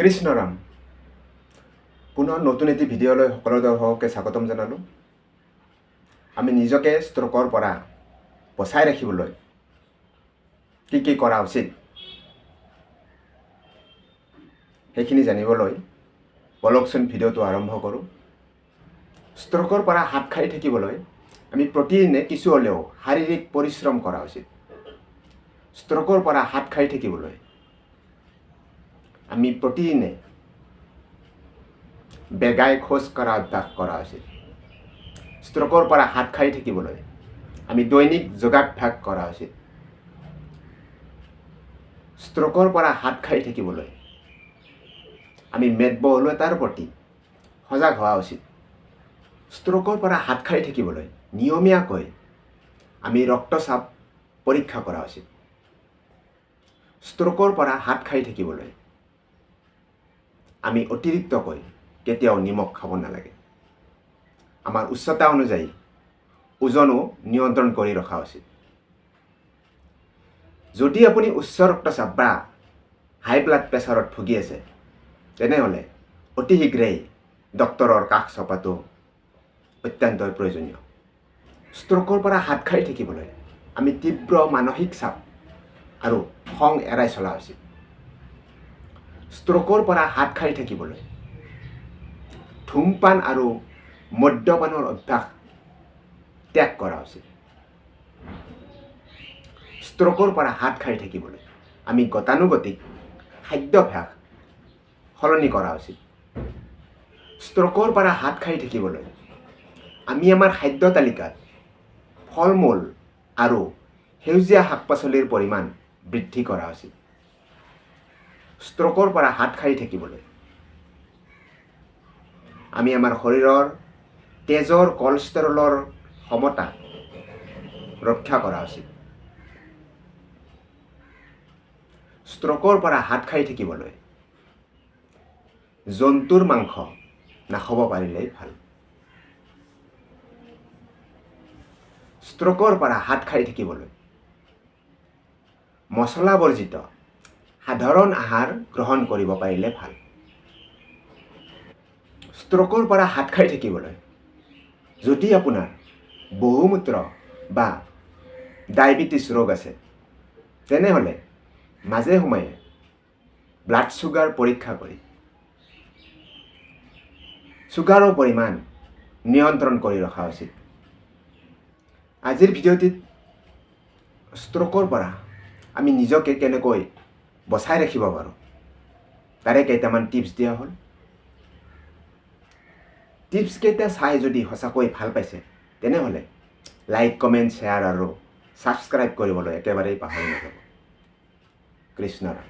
কৃষ্ণৰাম পুনৰ নতুন এটি ভিডিঅ'লৈ সকলো দৰ্শককে স্বাগতম জনালোঁ। আমি নিজকে ষ্ট্ৰোকৰ পৰা বচাই ৰাখিবলৈ কি কৰা উচিত সেইখিনি জানিবলৈ বলকচোন ভিডিঅ'টো আৰম্ভ কৰোঁ। ষ্ট্ৰোকৰ পৰা হাত সাৰি থাকিবলৈ আমি প্ৰতিদিনে কিছু হ'লেও শাৰীৰিক পৰিশ্ৰম কৰা উচিত। ষ্ট্ৰোকৰ পৰা হাত সাৰি থাকিবলৈ আমি প্ৰতিদিনে বেগাই খোজ কঢ়া অভ্যাস কৰা উচিত। ষ্ট্ৰোকৰ পৰা হাত সাৰি থাকিবলৈ আমি দৈনিক যোগাভ্যাস কৰা উচিত। ষ্ট্ৰোকৰ পৰা হাত সাৰি থাকিবলৈ আমি মেদবহুলতাৰ প্ৰতি সজাগ হোৱা উচিত। ষ্ট্ৰোকৰ পৰা হাত সাৰি থাকিবলৈ নিয়মীয়াকৈ আমি ৰক্তচাপ পৰীক্ষা কৰা উচিত। ষ্ট্ৰোকৰ পৰা হাত সাৰি থাকিবলৈ আমি অতিৰিক্তকৈ কেতিয়াও নিমখ খাব নালাগে। আমাৰ উচ্চতা অনুযায়ী ওজনো নিয়ন্ত্ৰণ কৰি ৰখা উচিত। যদি আপুনি উচ্চ ৰক্তচাপ বা হাই ব্লাড প্ৰেছাৰত ভুগি আছে তেনেহ'লে অতি শীঘ্ৰেই ডক্তৰৰ কাষ চপাটো অত্যন্তই প্ৰয়োজনীয়। ষ্ট্ৰোকৰ পৰা হাত সাৰি থাকিবলৈ আমি তীব্ৰ মানসিক চাপ আৰু খং এৰাই চলা উচিত। ষ্ট্ৰোকৰ পৰা হাত সাৰি থাকিবলৈ ধূমপান আৰু মদ্যপানৰ অভ্যাস ত্যাগ কৰা উচিত। ষ্ট্ৰোকৰ পৰা হাত সাৰি থাকিবলৈ আমি গতানুগতিক খাদ্যাভ্যাস সলনি কৰা উচিত। ষ্ট্ৰোকৰ পৰা হাত সাৰি থাকিবলৈ আমি আমাৰ খাদ্য তালিকাত ফল মূল আৰু সেউজীয়া শাক পাচলিৰ পৰিমাণ বৃদ্ধি কৰা উচিত। ষ্ট্ৰোকৰ পৰা হাত সাৰি থাকিবলৈ আমি আমাৰ শৰীৰৰ তেজৰ কলেষ্ট্ৰলৰ সমতা ৰক্ষা কৰা উচিত। ষ্ট্ৰোকৰ পৰা হাত সাৰি থাকিবলৈ জন্তুৰ মাংস নাখাব পাৰিলেই ভাল। ষ্ট্ৰোকৰ পৰা হাত সাৰি থাকিবলৈ মছলা বৰ্জিত সাধাৰণ আহাৰ গ্ৰহণ কৰিব পাৰিলে ভাল। ষ্ট্ৰোকৰ পৰা হাত সাৰি থাকিবলৈ যদি আপোনাৰ বহুমূত্ৰ বা ডায়েবেটিছ ৰোগ আছে তেনেহ'লে মাজে সময়ে ব্লাড চুগাৰ পৰীক্ষা কৰি চুগাৰৰ পৰিমাণ নিয়ন্ত্ৰণ কৰি ৰখা উচিত। আজিৰ ভিডিঅ'টিত ষ্ট্ৰোকৰ পৰা আমি নিজকে কেনেকৈ বচাই ৰাখিব পাৰোঁ তাৰে কেইটামান টিপছ দিয়া হ'ল। টিপছকেইটা চাই যদি সঁচাকৈ ভাল পাইছে তেনেহ'লে লাইক কমেণ্ট শ্বেয়াৰ আৰু ছাবস্ক্ৰাইব কৰিবলৈ একেবাৰেই পাহৰি নাযাব। কৃষ্ণৰাম।